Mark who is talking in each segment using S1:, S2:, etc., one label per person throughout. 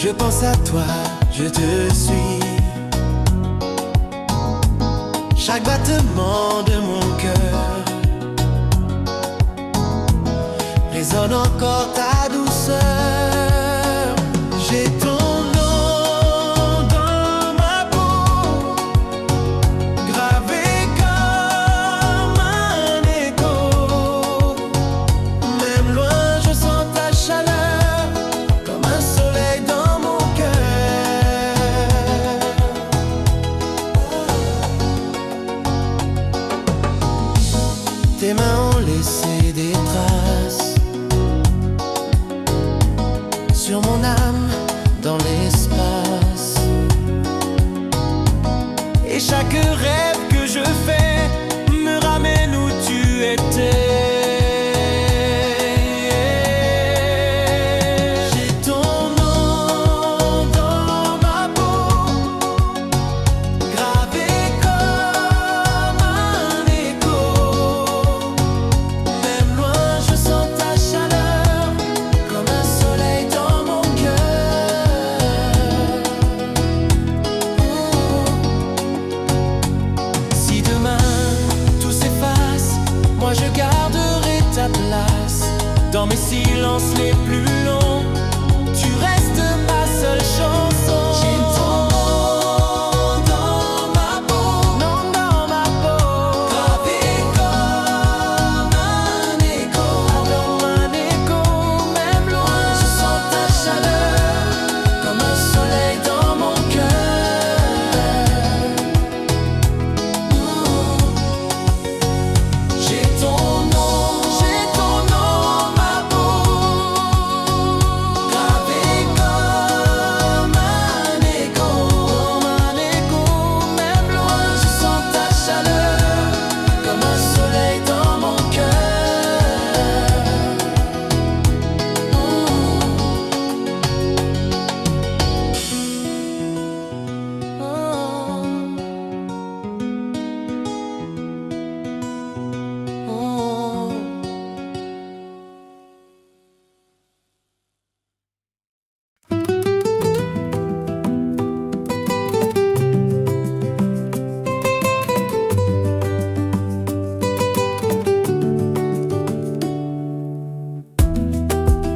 S1: Je pense à toi, je te suis. Chaque battement de mon cœur résonne encore ta douceur. J'ai ton nom dans ma peau, gravé comme un écho. Même loin, je sens ta chaleur, comme un soleil dans mon cœur. Tes mains ont laissé des traces sur mon âme dans l'espace. Et chaque rêve que je fais me ramène où tu étais. J'ai ton nom dans ma peau, gravé comme un écho. Même loin, je sens ta chaleur, comme un soleil dans mon cœur. Si demain tout s'efface, moi je garderai ta place. Dans mes silences les plus longs, tu restes ma seule chanson. J'ai ton nom dans ma peau, nom dans ma peau, gravé comme un écho, comme un écho. Même loin, je sens ta chaleur, comme un soleil dans mon cœur. J'ai ton nom, ma peau, gravé comme un écho, même loin, je sens ta chaleur, comme un soleil dans mon cœur.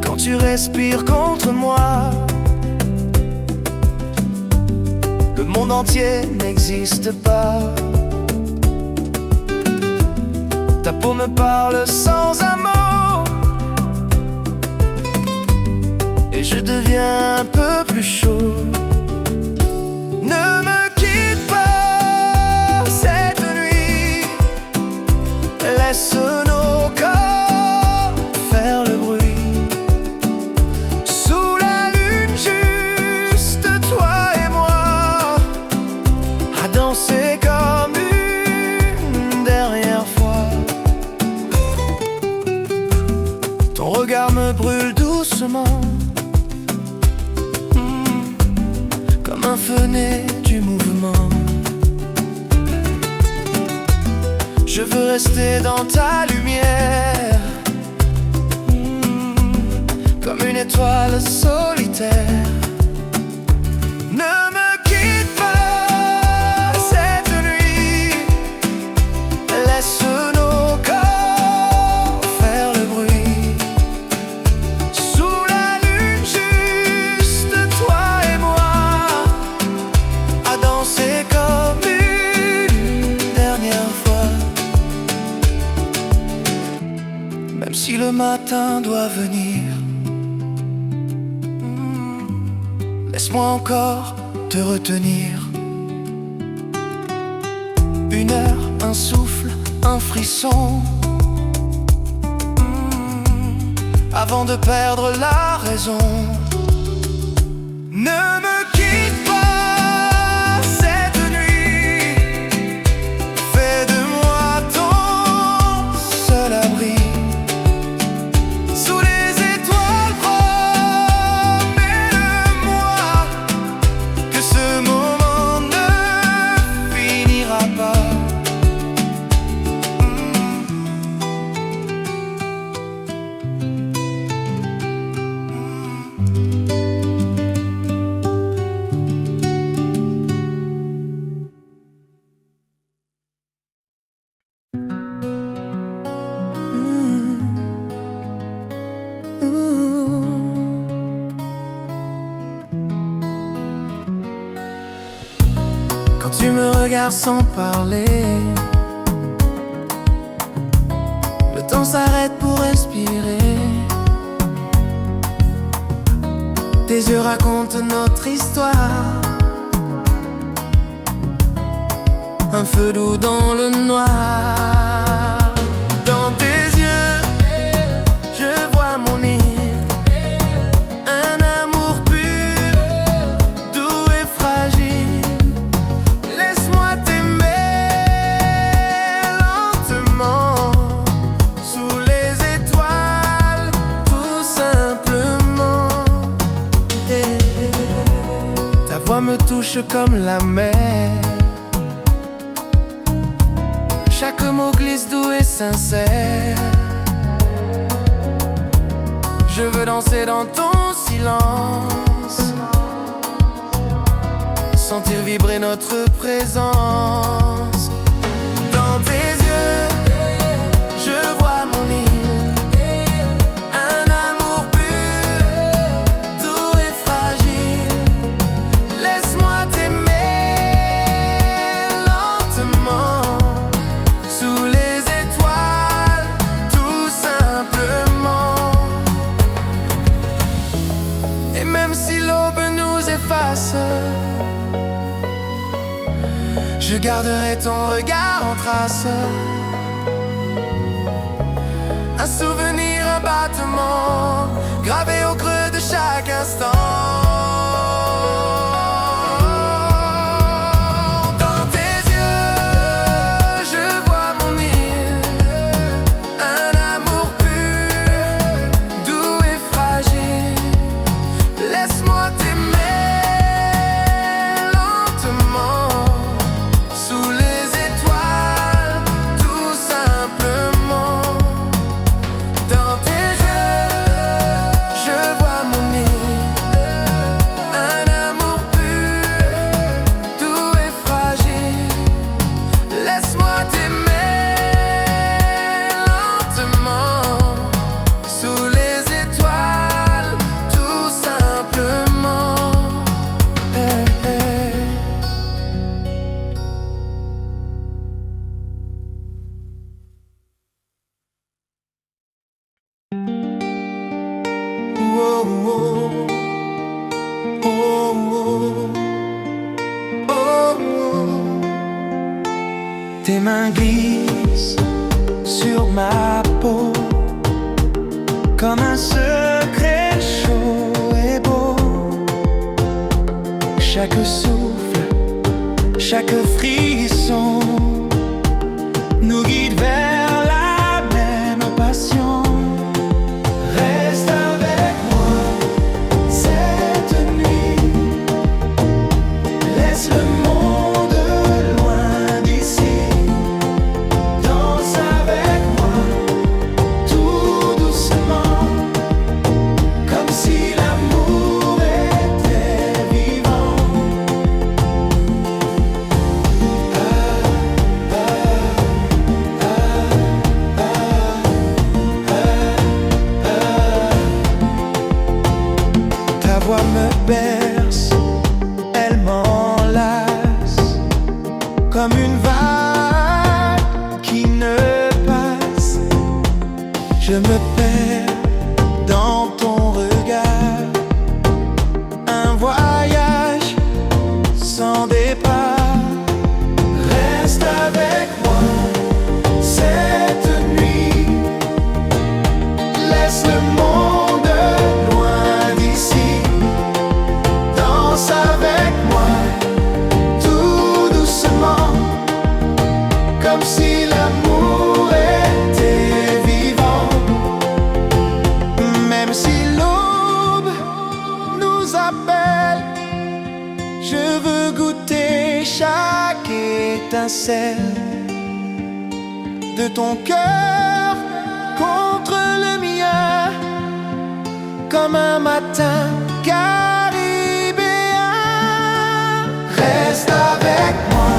S1: Quand tu respires contre moi, le monde entier n'existe pas. Ta peau me parle sans un mot, et je deviens un peu plus chaud. Ne me quitte pas cette nuit, laisse nos corps faire le bruit. Sous la lune, juste toi et moi, à danser comme une dernière fois. Ton regard me brûle doucement, comme un feu né du mouvement. Je veux rester dans ta lumière, comme une étoile solitaire. Ne me quitte pas cette nuit, laisse nos corps faire le bruit. Sous la lune, juste toi et moi, à danser comme une dernière fois. Même si le matin doit venir, laisse-moi encore te retenir. Une heure, un souffle, un frisson, avant de perdre la raison. Ne me quitte pas cette nuit, fais de moi ton seul abri. Sous les étoiles, promets-le-moi que ce moment ne finira pas. Quand tu me regardes sans parler, le temps s'arrête pour respirer. Tes yeux racontent notre histoire, un feu doux dans le noir. Dans tes yeux, je vois mon île, un amour pur, doux et fragile. Laisse-moi t'aimer lentement, sous les étoiles, tout simplement. Ta voix me touche comme la mer, chaque mot glisse doux et sincère. Je veux danser dans ton silence, sentir vibrer notre présence. Dans tes yeux, je vois mon île, un amour pur, doux et fragile. Laisse-moi t'aimer lentement, sous les étoiles, tout simplement. Et même si l'aube nous efface, je garderai ton regard en trace, un souvenir, un battement, gravé au creux de chaque instant. Tes mains glissent sur ma peau comme un secret chaud et beau. Chaque souffle, chaque frisson nous guide vers la même passion. Reste avec moi cette nuit, laisse le monde loin d'ici. Danse avec moi tout doucement, comme si l'amour était vivant. Ta voix me berce, elle m'enlace, comme une vague qui ne passe. Je me perds dans ton regard, un voyage sans départ. Reste avec moi cette nuit, laisse le monde loin d'ici. Danse avec moi tout doucement, comme si l'amour était vivant. Même si l'aube nous appelle, je veux goûter chaque étincelle de ton cœur contre le mien, comme un matin caribéen. Reste avec moi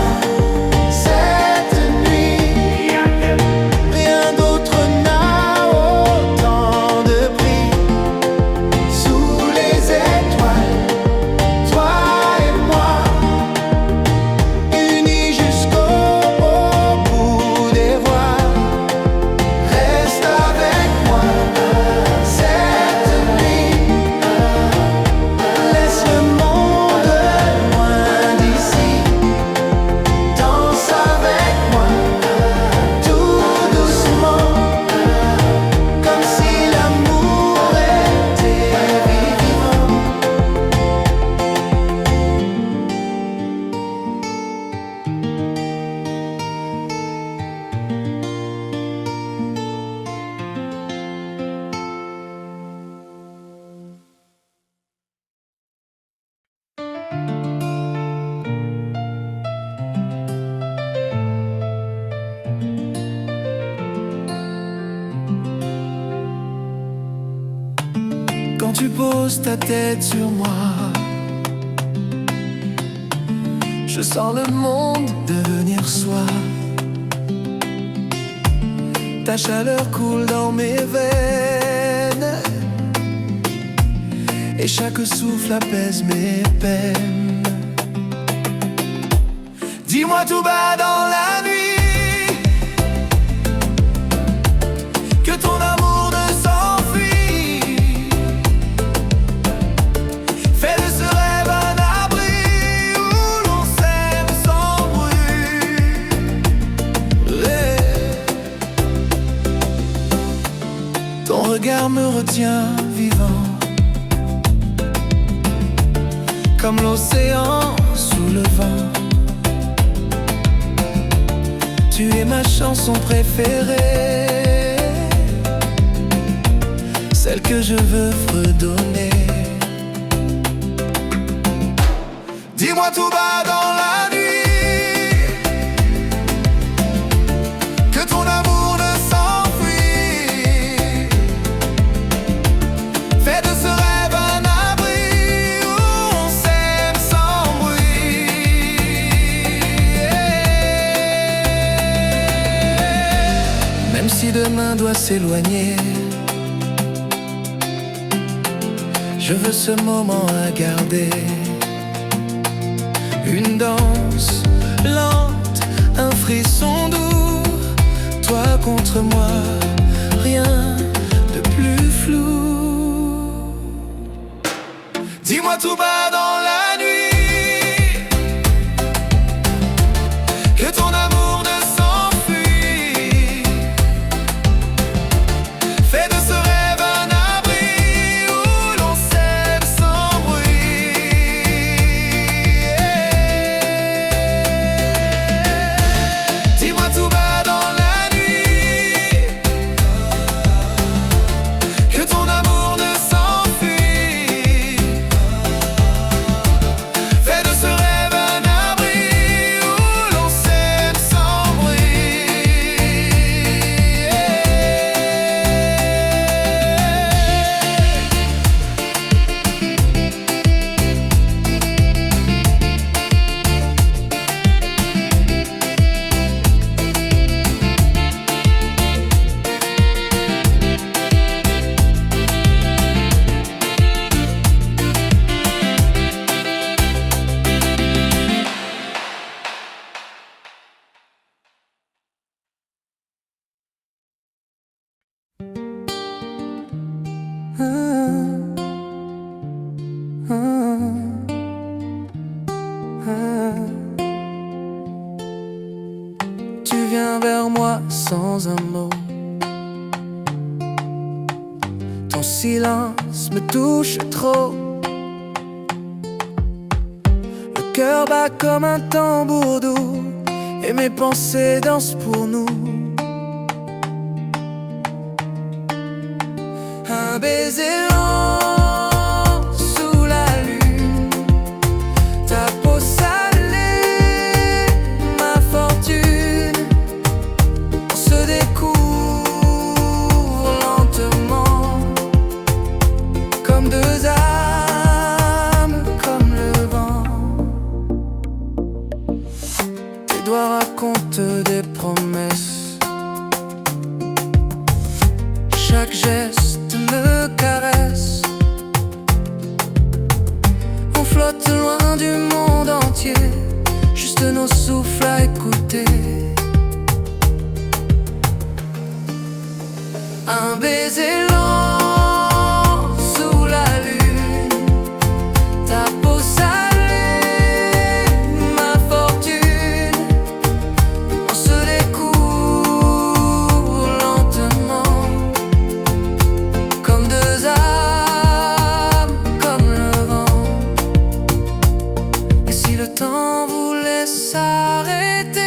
S1: cette nuit, rien d'autre n'a autant de prix. Sous les étoiles, toi et moi, quand tu poses ta tête sur moi. Je sens le monde devenir soi. Ta chaleur coule dans mes veines et chaque souffle apaise mes peines. Dis-moi tout bas dans la nuit que ton amour ne s'enfuit. Fais de ce rêve un abri où l'on s'aime sans bruit. Ton regard me retient vivant, comme l'océan sous le vent. Tu es ma chanson préférée, celle que je veux fredonner. Dis-moi tout bas dans la nuit que ton amour ne s'enfuit. Fais de ce rêve un abri où on s'aime sans bruit. Même si demain doit s'éloigner, je veux ce moment à garder. Une danse lente, un frisson doux, toi contre moi, rien de plus flou. Dis-moi tout bas dans la nuit que ton amour ne s'enfuit. Fais de ce rêve un abri où l'on s'aime sans bruit. Dis-moi tout bas dans la nuit que ton amour ne s'enfuit. Fais de ce rêve un abri où l'on s'aime sans Tu viens vers moi sans un mot. Ton silence me touche trop. Le cœur bat comme un tambour doux et mes pensées dansent pour nous. Un baiser lent sous la lune, ta peau salée, ma fortune. On se découvre lentement, comme deux âmes, comme le vent. Tes doigts racontent des promesses. Chaque geste me caresse. On flotte loin du monde entier, juste nos souffles à écouter. Un baiser lent sous la lune, ta peau salée, ma fortune. On se découvre lentement, comme deux âmes, comme le vent. Et si le temps voulait s'arrêter,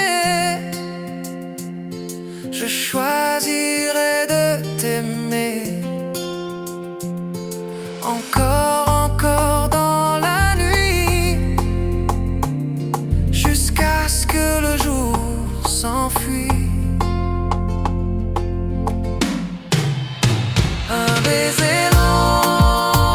S1: je choisirais de t'aimer. Encore, encore dans la nuit, jusqu'à ce que le jour s'enfuit. Un baiser lent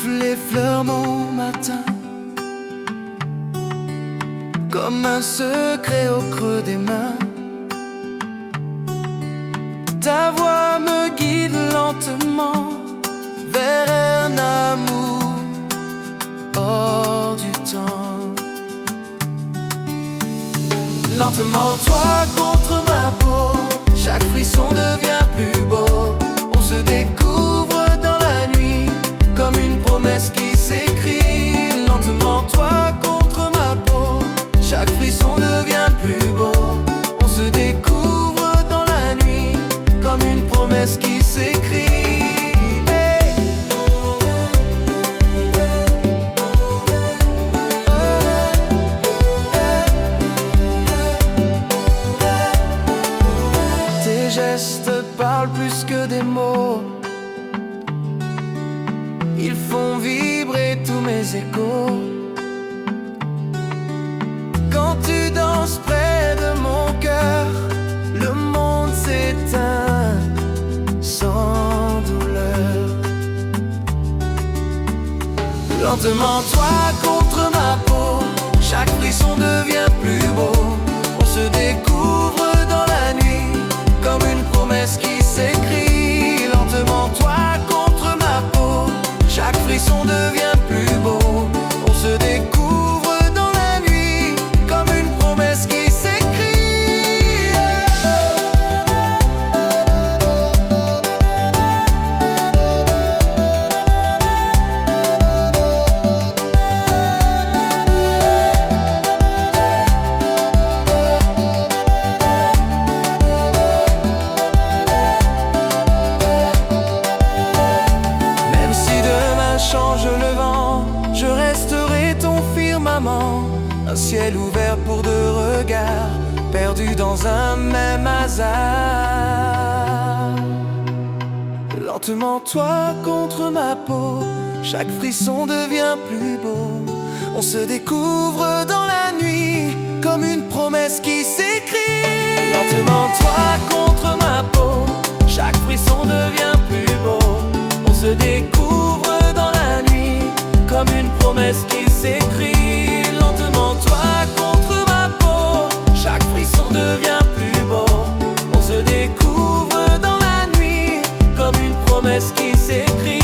S1: souffle effleure mon matin, comme un secret au creux des mains. Ta voix me guide lentement vers un amour hors du temps. Lentement, toi contre ma peau, chaque frisson devient plus beau. On se découvre dans la nuit, comme une promesse qui s'écrit. Lentement, toi contre ma peau, chaque frisson devient plus beau. On se découvre dans la nuit, comme une promesse qui s'écrit. Tes gestes parlent plus que des mots, ils font vibrer tous mes échos. Quand tu danses près de mon cœur, le monde s'éteint sans douleur. Lentement, toi contre ma peau, chaque frisson devient plus beau. On se découvre dans la nuit, comme une promesse qui s'écrit. Lentement, toi contre ma peau, chaque frisson devient plus beau. On se découvre dans la nuit, comme une promesse qui s'écrit. Même si demain change le vent, je resterai ton firmament. Un ciel ouvert pour deux regards, perdus dans un même hasard. Lentement, toi contre ma peau, chaque frisson devient plus beau. On se découvre dans la nuit, comme une promesse qui s'écrit. Lentement, toi contre ma peau, chaque frisson devient plus beau. On se découvre dans la nuit, comme une promesse qui s'écrit. Lentement, toi contre ma peau, chaque frisson devient plus beau. On se découvre dans la nuit, comme une promesse qui s'écrit.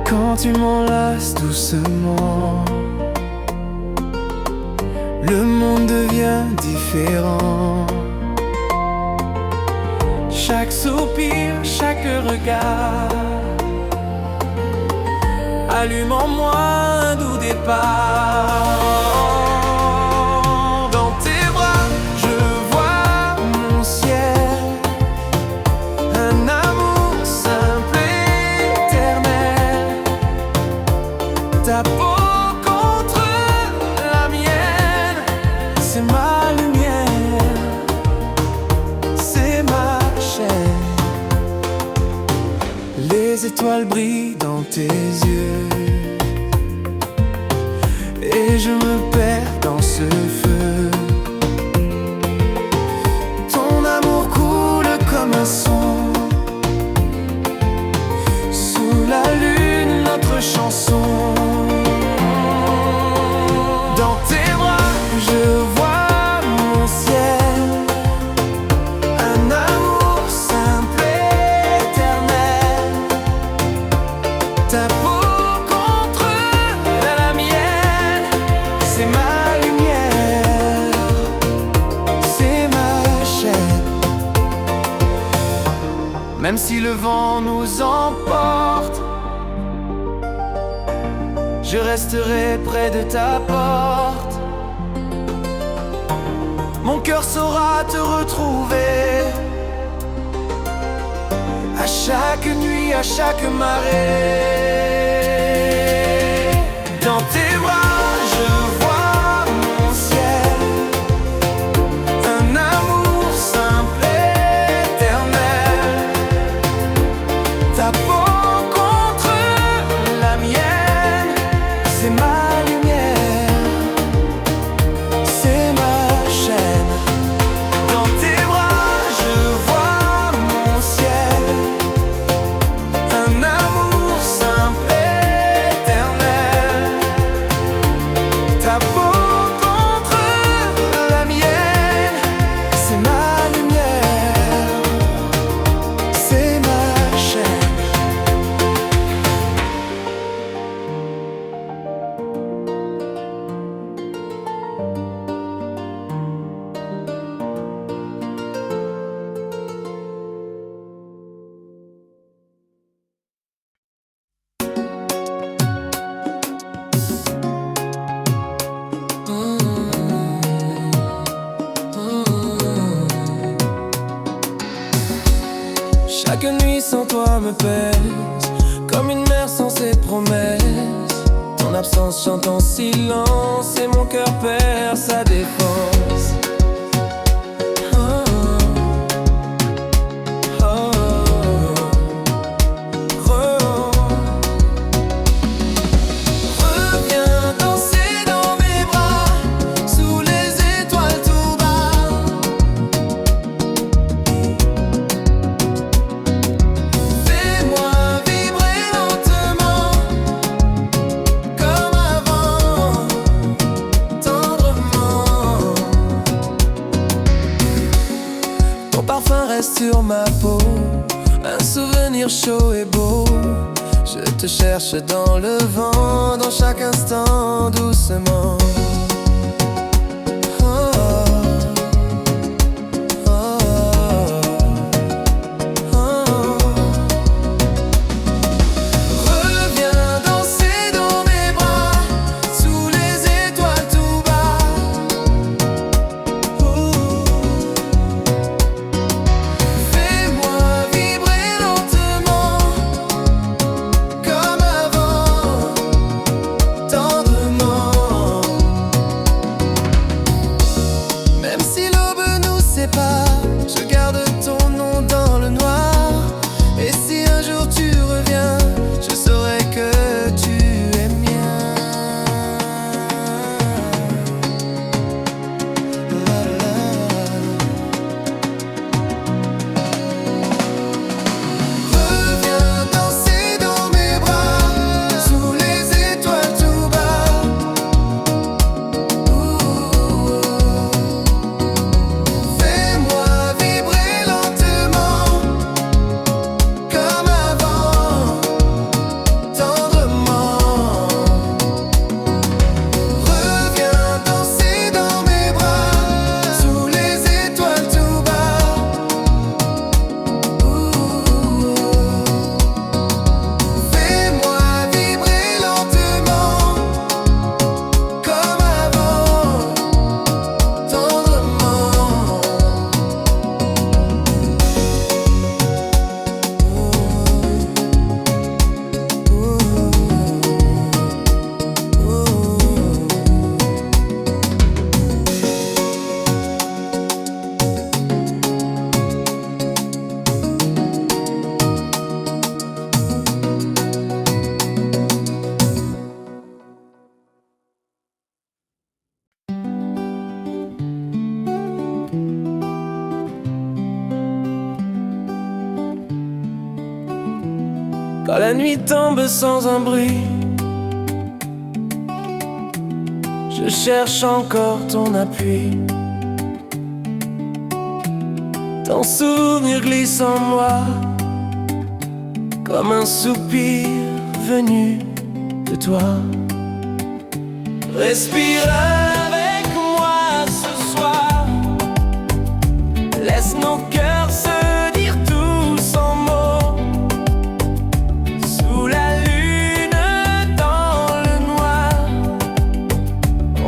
S1: Quand tu m'enlaces doucement, le monde devient différent. Chaque soupir, chaque regard allume en moi un doux départ. Dans tes bras, je vois mon ciel, un amour simple et éternel. Ta peau contre la mienne, c'est ma lumière, c'est ma chair. Les étoiles brillent dans tes yeux, et je me perds dans ce feu. Ton amour coule comme un son, sous la lune notre chanson. Dans tes bras je vois mon ciel, un amour simple et éternel. Ta peau contre la mienne, c'est ma lumière, c'est ma chaîne. Même si le vent nous emporte, je resterai près de ta porte. mon cœur saura te retrouver. À chaque nuit, à chaque marée. Dans tes bras, je vois mon ciel. Un amour simple et éternel. Ta peau contre la mienne, c'est ma lumière, c'est ma chaîne. Dans tes bras, je vois mon ciel. Un amour simple et éternel. Ta peau contre la mienne, c'est ma lumière, c'est ma chaîne. Chaque nuit sans toi me pèse, comme une mer sans ses promesses. Ton absence chante en silence et mon cœur perd sa défense. Oh, oh, oh, oh. Reviens danser dans mes bras, sous les étoiles tout bas. Fais-moi vibrer lentement, comme avant, tendrement. Ton parfum reste sur ma peau, un souvenir chaud et beau. Je te cherche dans le vent, dans chaque instant, doucement. Oh, oh, oh, oh. Reviens danser dans mes bras, sous les étoiles tout bas. Fais-moi vibrer lentement, comme avant, tendrement. Même si l'aube nous sépare, je garde ton nom dans le noir. Et si un jour tu reviens, je saurai que tu es mien. La, la. Reviens danser dans mes bras, sous les étoiles tout bas. Fais-moi vibrer lentement, comme avant, tendrement. Reviens danser dans mes bras, sous les étoiles tout bas. Fais-moi vibrer lentement, comme avant, tendrement. Quand la nuit tombe sans un bruit, je cherche encore ton appui. Ton souvenir glisse en moi, comme un soupir venu de toi. Respire avec moi ce soir, laisse nos cœurs se dire tout sans mots. Sous la lune, dans le noir,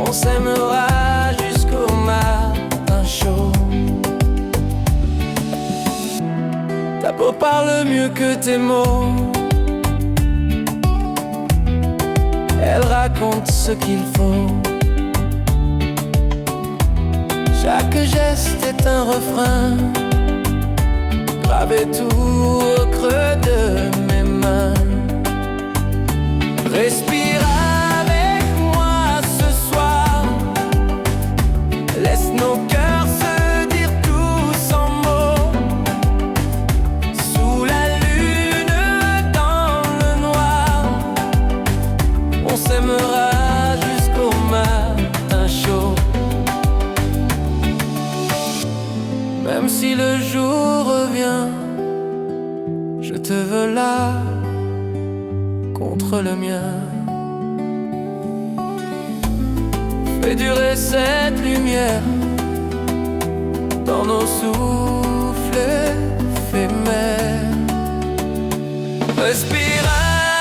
S1: on s'aimera jusqu'au matin Ta peau parle mieux que tes mots. Elle raconte ce qu'il faut. Chaque geste est un refrain, gravé tout au creux de mes mains. Respire avec moi ce soir. Laisse nos cœurs se dire tout sans mots. Sous la lune, dans le noir, on s'aimera jusqu'au matin chaud. Même si le jour revient, je te veux là, contre le mien. Fais durer cette lumière dans nos souffles éphémères. Respire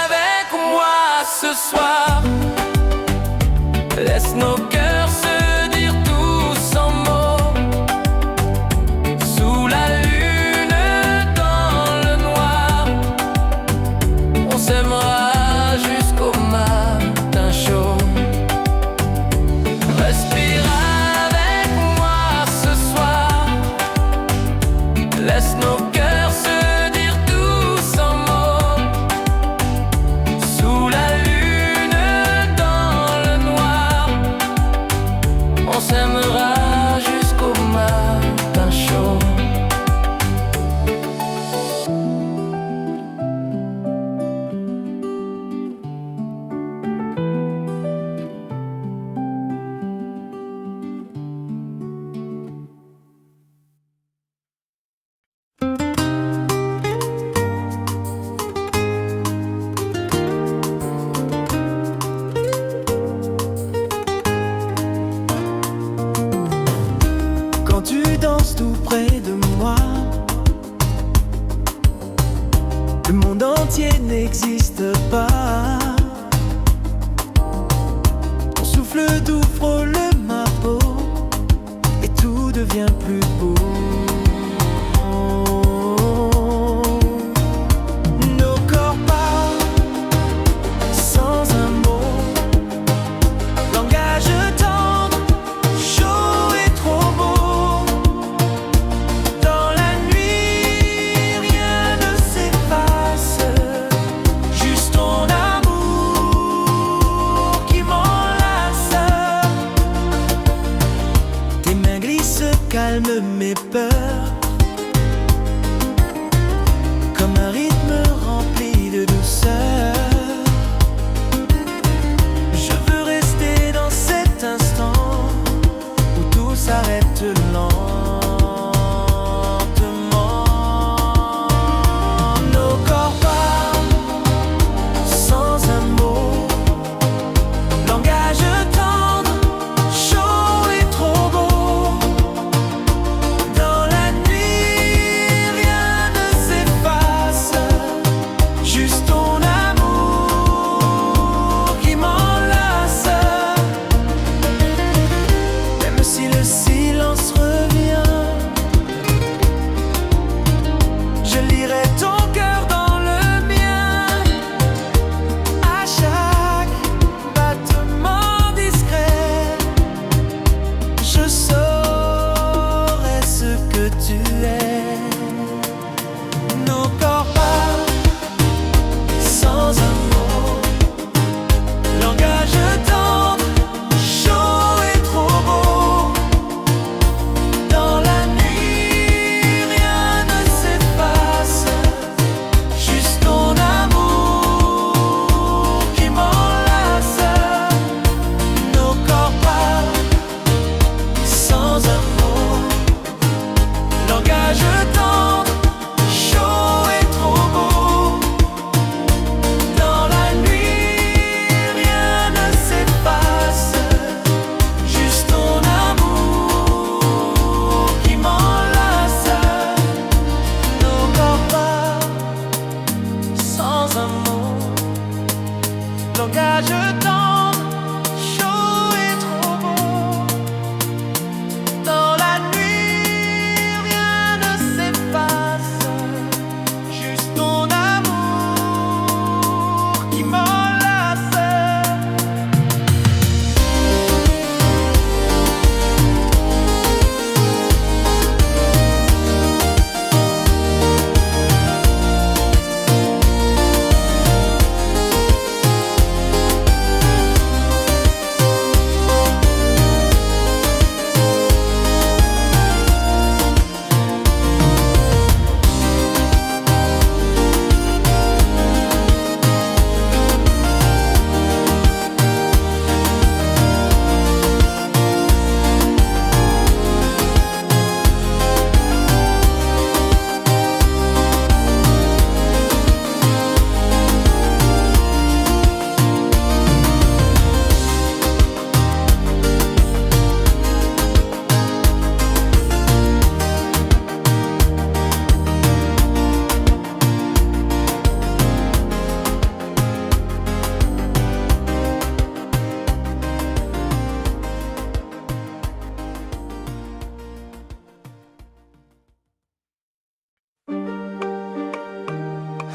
S1: avec moi ce soir. Laisse nos cœurs se dire tout sans mots. Sous la lune, dans le noir, on s'aimera jusqu'au matin chaud. Respire avec moi ce soir. Laisse nos cœurs se dire tout sans mots. Sous la lune, dans le noir, on s'aimera jusqu'au matin chaud. Quand tu danses tout près de moi, le monde entier n'existe pas. Ton souffle doux frôle ma peau et tout devient plus beau. Nos corps parlent sans un mot, langage tendre, chaud et trop beau. Dans la nuit, rien ne s'efface, juste ton amour qui m'enlace. Tes mains glissent, calment mes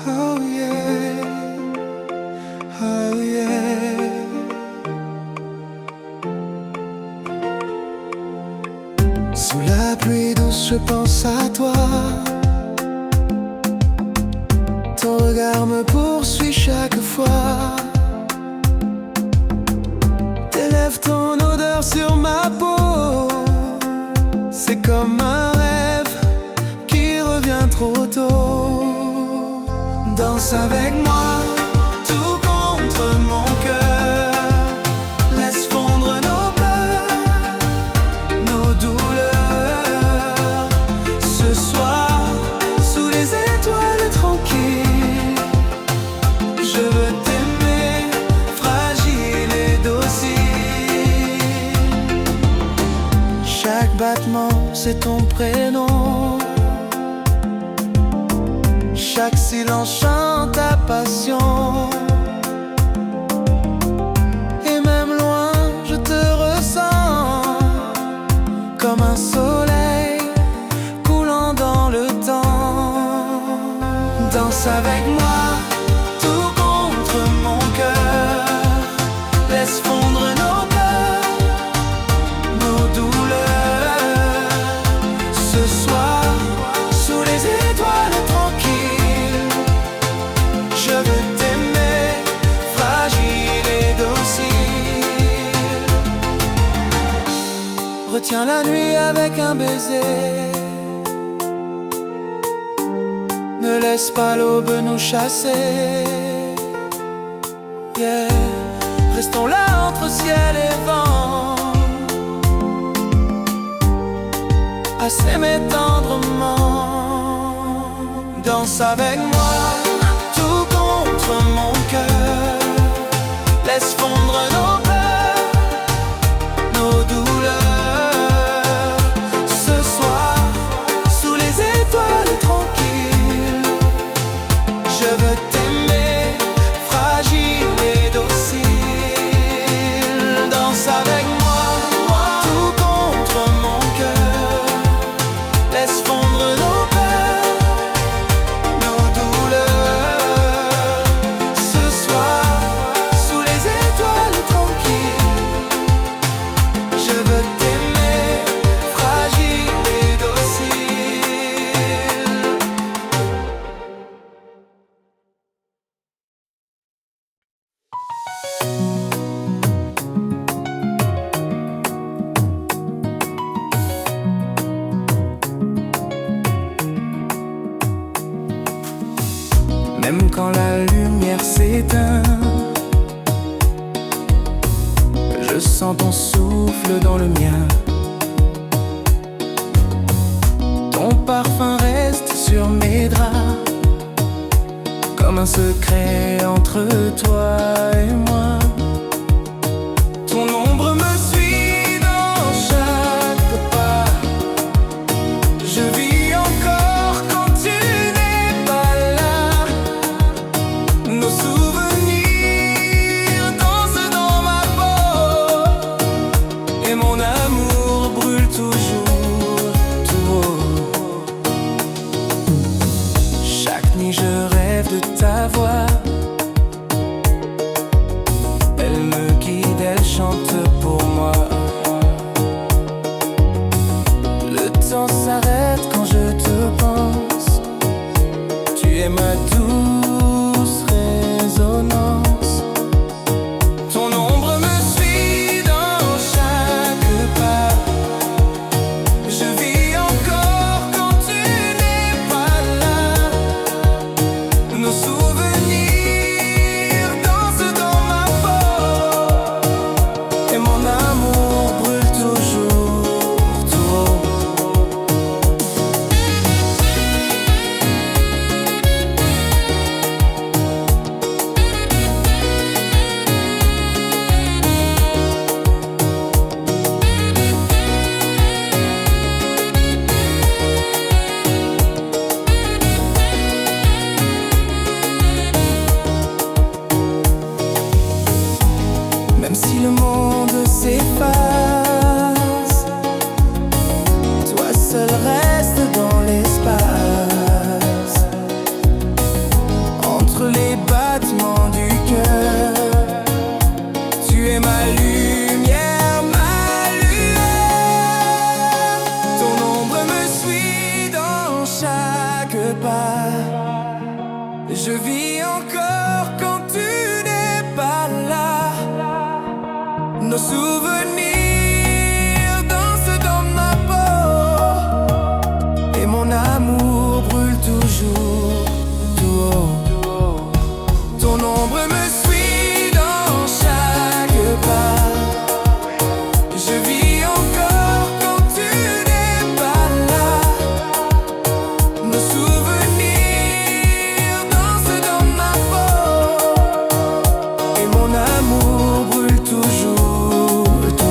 S1: Oh yeah, oh yeah. Sous la pluie douce, je pense à toi. Ton regard me poursuit chaque fois. Tes lèvres, ton odeur sur ma peau. C'est comme un rêve qui revient trop tôt. Danse avec moi, tout contre mon cœur. Laisse fondre nos peurs, nos douleurs. Ce soir, sous les étoiles tranquilles, je veux t'aimer, fragile et docile. Chaque battement, c'est ton prénom. Chaque silence chante ta passion. Et même loin, je te ressens comme un soleil coulant dans le temps. Danse avec moi, tout contre mon cœur. Laisse fondre nos peurs, nos douleurs. Ce soir, sous les étoiles tranquilles, je veux t'aimer, fragile et docile. Retiens la nuit avec un baiser. Ne laisse pas l'aube nous chasser. Yeah. Restons là entre ciel et vent, à s'aimer tendrement. Danse avec moi, tout contre mon cœur. Laisse fondre nos peurs, nos douleurs. Ce soir, sous les étoiles tranquilles, je veux t'aimer, fragile et docile. Danse avec moi, tout contre mon cœur. Laisse fondre nos peurs, nos douleurs. Ce soir, sous les étoiles tranquilles, je veux t'aimer, fragile et docile. Même quand la lumière s'éteint, je sens ton souffle dans le mien. Ton parfum reste sur mes draps, comme un secret entre toi et moi. Ton ombre me suit dans chaque pas. Je vis encore quand tu n'es pas là. Nos souvenirs dansent dans ma peau, et mon amour brûle toujours tout haut. Chaque nuit je rêve de ta voix. Elle me guide, elle chante pour moi. Le temps s'arrête quand je te pense. Tu es ma douce résonance. Ton ombre me suit dans chaque pas. Je vis encore quand tu n'es pas là. Nos souvenirs dansent dans ma peau, et mon amour brûle toujours tout haut. Je vis encore quand tu n'es pas là. Nos souvenirs dansent dans ma peau et mon amour brûle toujours tout haut. Ton ombre me suit dans chaque pas. Je vis encore quand tu n'es pas là. Nos souvenirs dansent dans ma peau et mon amour brûle toujours tout haut.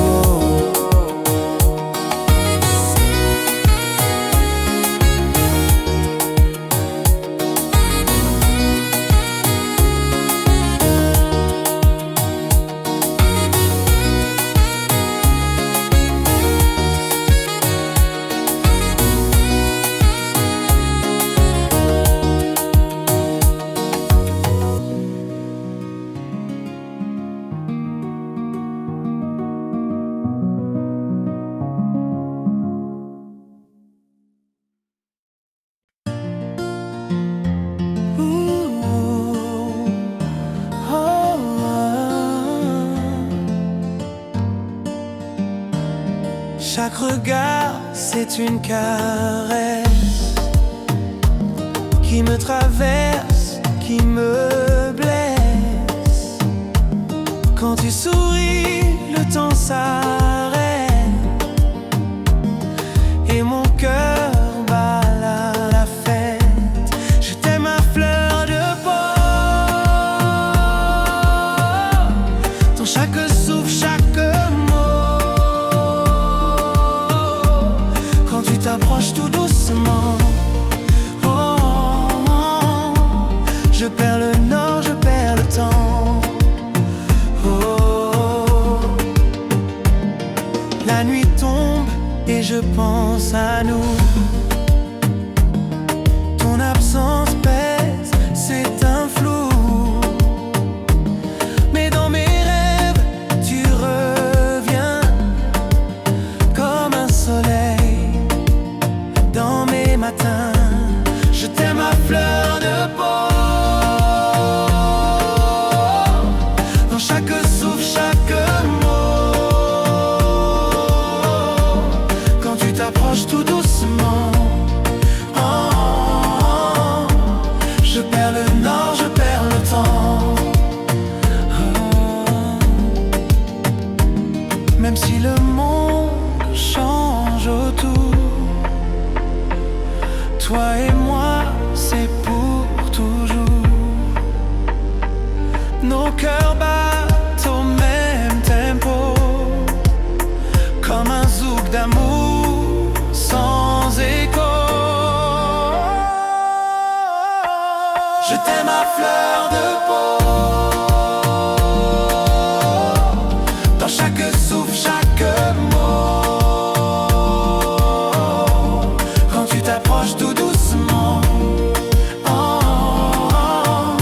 S1: Chaque regard, c'est une caresse qui me traverse, qui me blesse. Quand tu souris, le temps s'arrête et mon cœur bat la fête. Je t'aime à fleur de peau. Dans chaque souffle, chaque mot. Quand tu t'approches tout doucement, oh, oh, oh, je perds le nord, je perds le temps. Oh, la nuit tombe et je pense à nous. Ton absence pèse, c'est un flou. Mais dans mes rêves, tu reviens comme un soleil dans mes matins. Je t'aime à fleur de peau. Dans chaque souffle, chaque mot. Quand tu t'approches tout doucement, oh, oh, oh, je perds le nord, je perds le temps. Oh, même si le monde change autour, toi et moi, c'est pour toujours. Nos cœurs battent au même tempo, comme un zouk d'amour sans écho. Je t'aime à fleur de peau. Dans chaque souffle, chaque mot. Quand tu t'approches tout doucement, oh, oh, oh,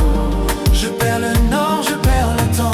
S1: je perds le nord, je perds le temps.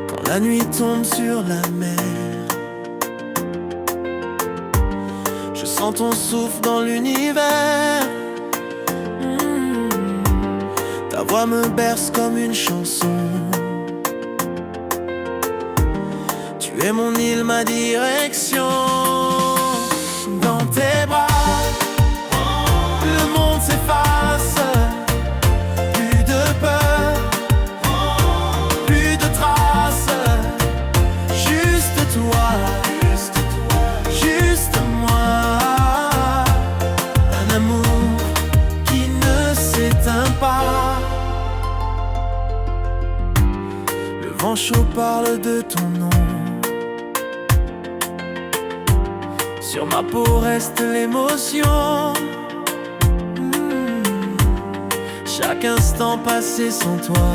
S1: Quand la nuit tombe sur la mer, je sens ton souffle dans l'univers. Ta voix me berce comme une chanson. Tu es mon île, ma direction. Dans tes bras, le monde s'efface. Plus de peur, plus de traces. Juste toi, juste moi. Un amour qui ne s'éteint pas. Le vent chaud parle de ton nom. Sur ma peau reste l'émotion. Chaque instant passé sans toi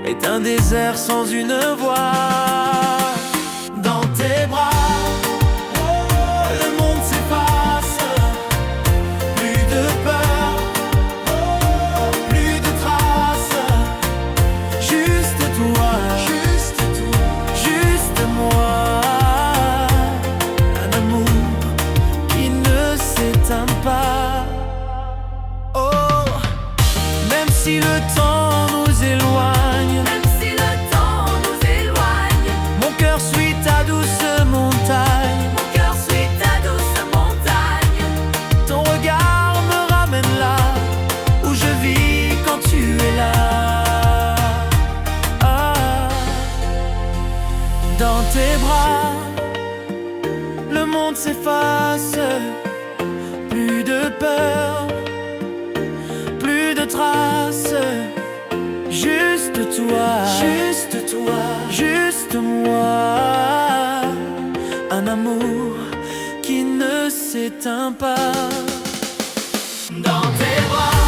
S1: est un désert sans une voix. Dans tes bras, le monde s'efface. Plus de peur, plus de traces. Juste toi, juste moi. Un amour qui ne s'éteint pas. Oh, même si le temps nous éloigne, mon cœur suit ta douce montagne. Ton regard me ramène là où je vis quand tu es là. Ah. Dans tes bras, le monde s'efface. Plus de peur, plus de traces. Juste toi, juste moi. Un amour qui ne s'éteint pas. Dans tes bras,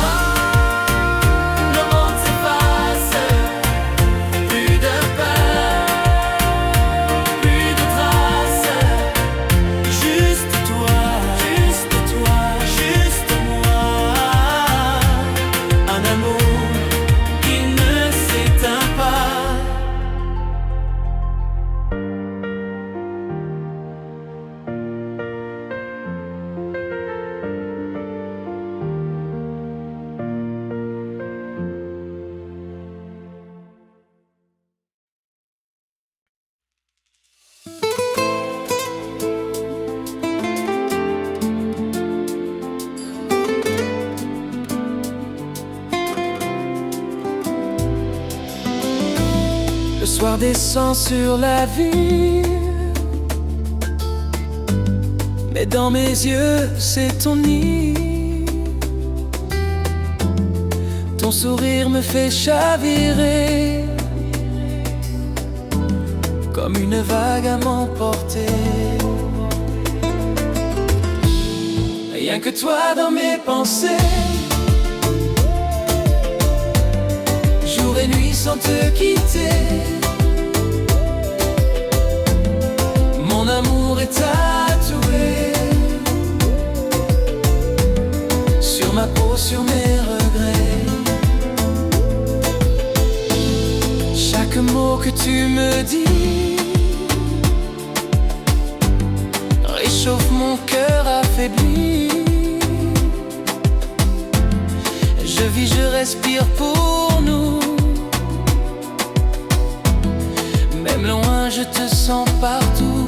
S1: le monde s'efface. Plus de peur, plus de traces. Juste toi, juste moi. Un amour qui ne s'éteint pas. Le soir descend sur la vie, mais dans mes yeux c'est ton nid. Ton sourire me fait chavirer comme une vague à m'emporter. Rien que toi dans mes pensées, jour et nuit sans te quitter. Mon amour est tatoué sur ma peau, sur mes regrets. Chaque mot que tu me dis réchauffe mon cœur affaibli. Je vis, je respire pour nous. Même loin, je te sens partout.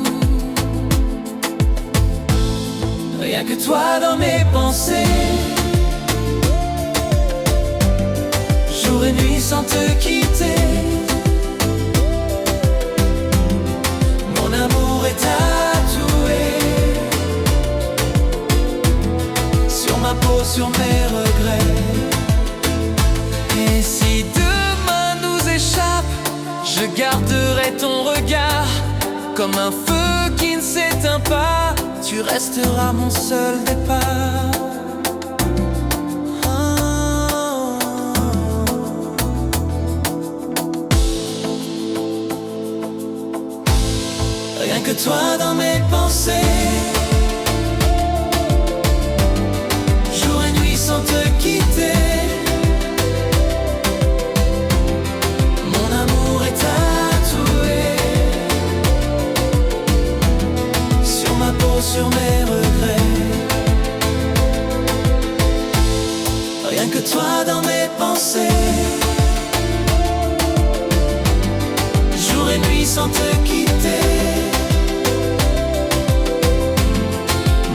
S1: Rien que toi dans mes pensées, jour et nuit sans te quitter. Mon amour est tatoué sur ma peau, sur mes regrets. Et si demain nous échappe, je garderai ton regard comme un feu qui ne s'éteint pas. Tu resteras mon seul départ. Oh. Rien que toi dans mes pensées, jour et nuit sans te quitter. Sur mes regrets, rien que toi dans mes pensées, jour et nuit sans te quitter.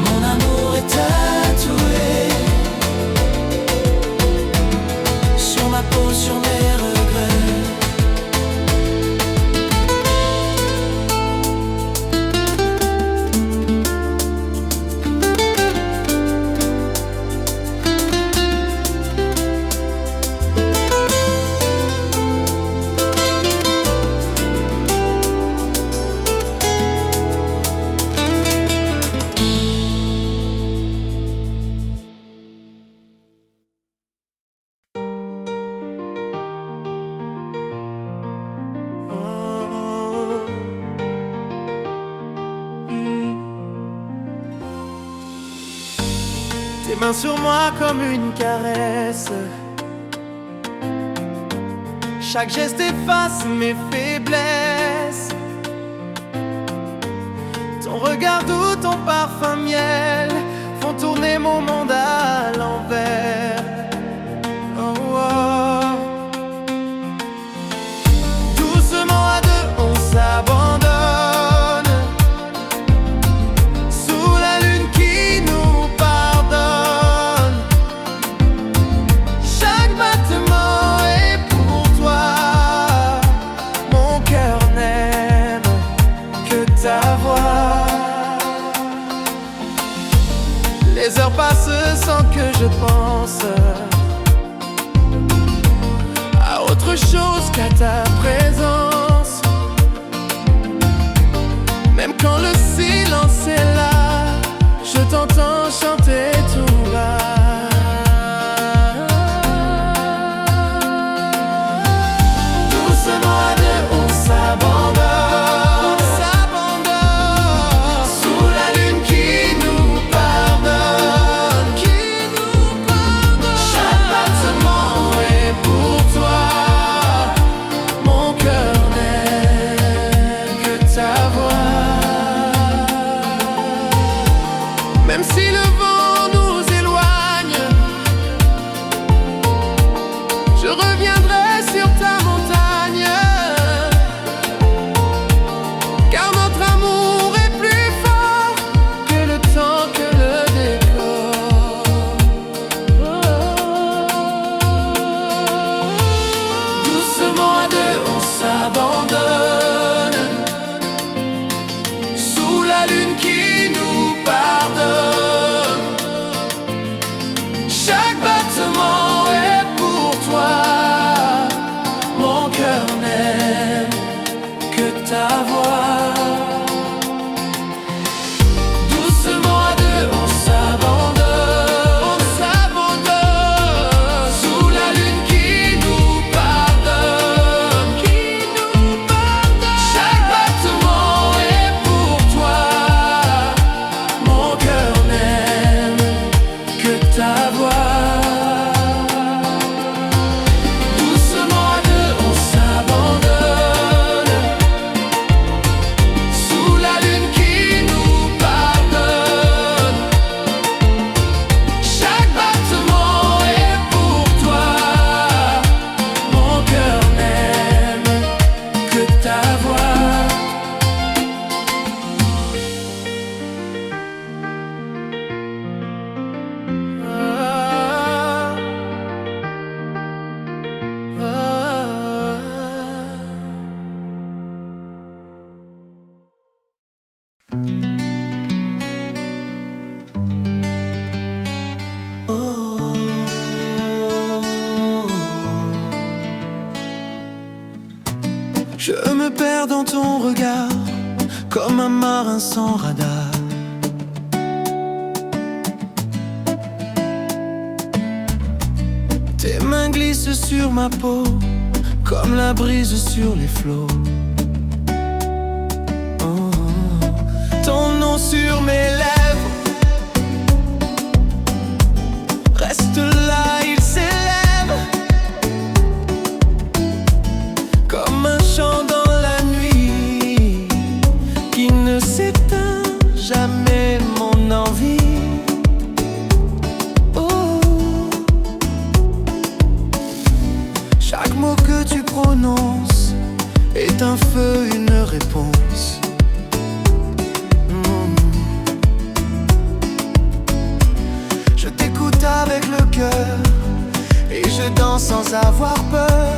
S1: Mon amour est tatoué sur ma peau, sur mes regrets. tes mains sur moi comme une caresse. Chaque geste efface mes faiblesses. Ton regard doux, ton parfum miel font tourner mon monde à l'envers. Oh, oh. Doucement à deux, on s'abandonne sous la lune qui nous pardonne. Chaque battement est pour toi. Mon cœur n'aime que ta voix. Les heures passent sans que je pense à autre chose qu'à ta présence. Même quand le silence est là, je t'entends chanter tout bas. Doucement à deux, on s'abandonne. Même si le vent nous éloigne, je reviendrai sur ta montagne, car notre amour est plus fort que le temps, que le décor. Doucement à deux, on s'abandonne sous la lune qui nous pardonne. Chaque battement est pour toi. Mon cœur n'aime que ta voix. Doucement à deux, on s'abandonne sous la lune qui nous pardonne. Chaque battement est pour toi. Mon cœur n'aime que ta voix. Doucement à deux, on s'abandonne sous la lune qui nous pardonne. Chaque battement est pour toi. Mon cœur n'aime que ta voix. Je me perds dans ton regard, comme un marin sans radar. Tes mains glissent sur ma peau, comme la brise sur les flots. Oh, ton nom sur mes lèvres reste là, il s'élève comme un chant dans la nuit qui ne s'éteint jamais, mon envie. Oh, chaque mot que tu prononces est un feu, une réponse. Je t'écoute avec le cœur et je danse sans avoir peur.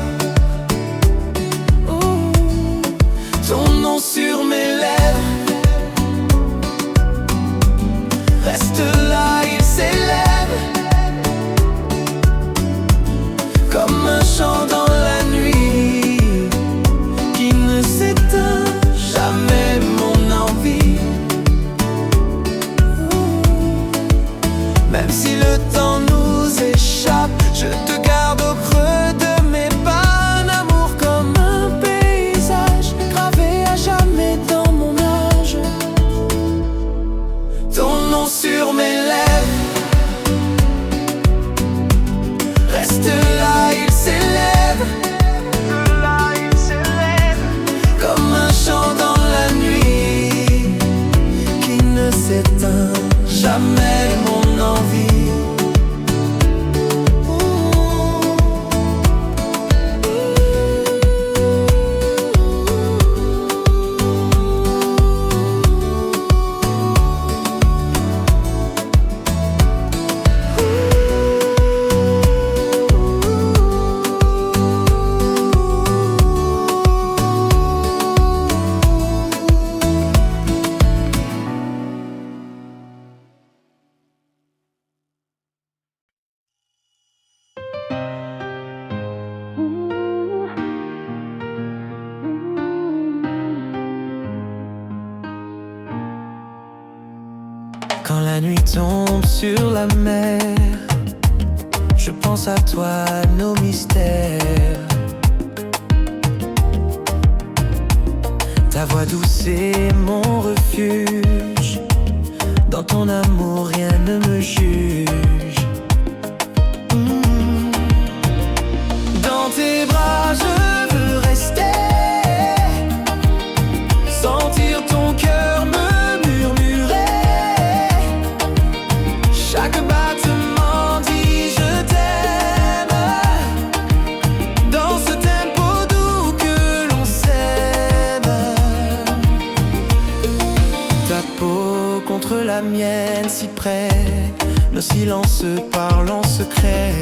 S1: Ton nom sur mes lèvres reste là, il s'élève comme un chant dans la nuit qui ne s'éteint jamais, mon envie. Même si le temps nous échappe, je te garde au creux de mes la nuit tombe sur la mer, je pense à toi, nos mystères. Ta voix douce est mon refuge, dans ton amour rien ne me juge. Dans tes bras je veux rester, sentir ton cœur me murmurer. Chaque battement dit je t'aime, dans ce tempo doux que l'on s'aime. Ta peau contre la mienne si près, nos silences parlent en secret.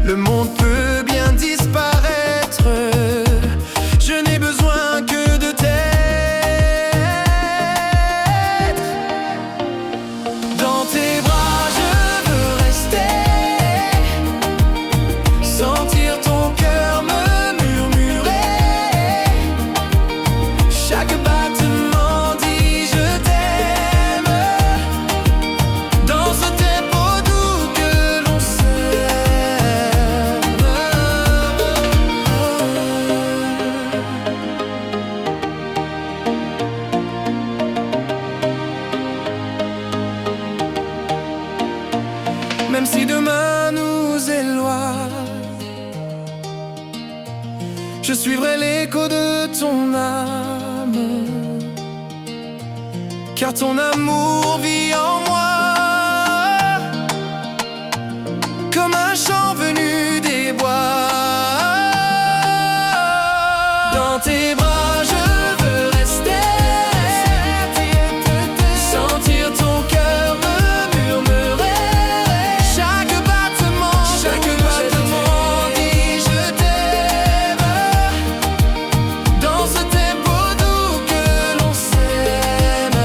S1: Le monde peut bien disparaître, je n'ai besoin que de t'être. Dans tes bras je veux rester, sentir ton cœur me murmurer. Chaque battement dit je t'aime, dans ce tempo doux que l'on s'aime. Même si demain nous éloigne, je suivrai l'écho de ton âme, car ton amour vit en moi, comme un chant venu des bois. Dans tes bras je veux rester, sentir ton cœur me murmurer. Chaque battement dit je t'aime, dans ce tempo doux que l'on s'aime.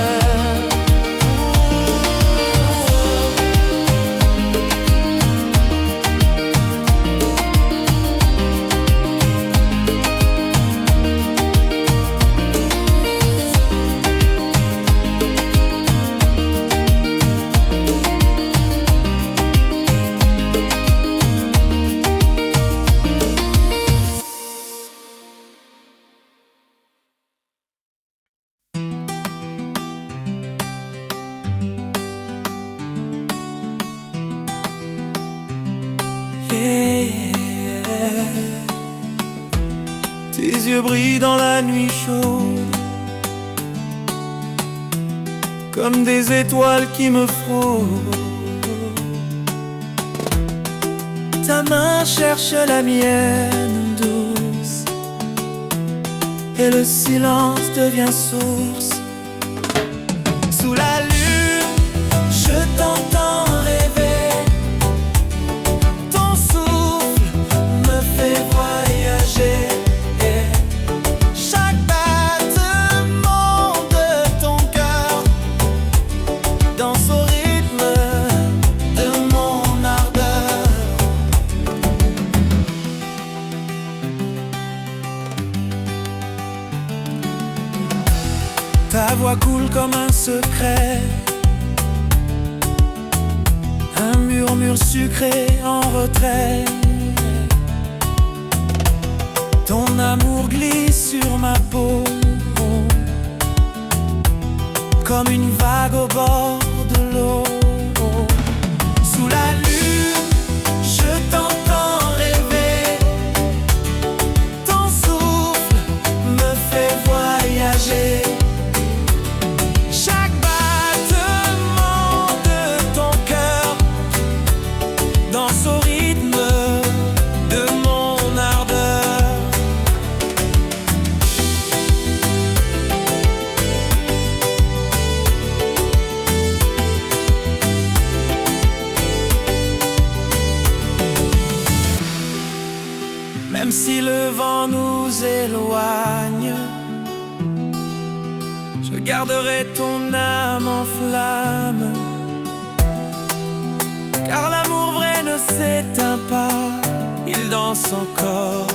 S1: Tes yeux brillent dans la nuit chaude, comme des étoiles qui me frôlent. Ta main cherche la mienne douce, et le silence devient source. Sous la lune, je t'entends rêver, ton souffle me fait voyager. Chaque battement de ton cœur danse au rythme de mon ardeur. Ta voix coule comme un secret, un murmure sucré en retrait. Ton amour glisse sur ma peau, comme une vague au bord de l'eau. Sous la lune, je t'entends rêver, ton souffle me fait voyager. Chaque battement de ton cœur danse au rythme de mon ardeur. Même si le vent nous éloigne, je garderai ton âme en flamme, car l'amour vrai ne s'éteint pas, il danse encore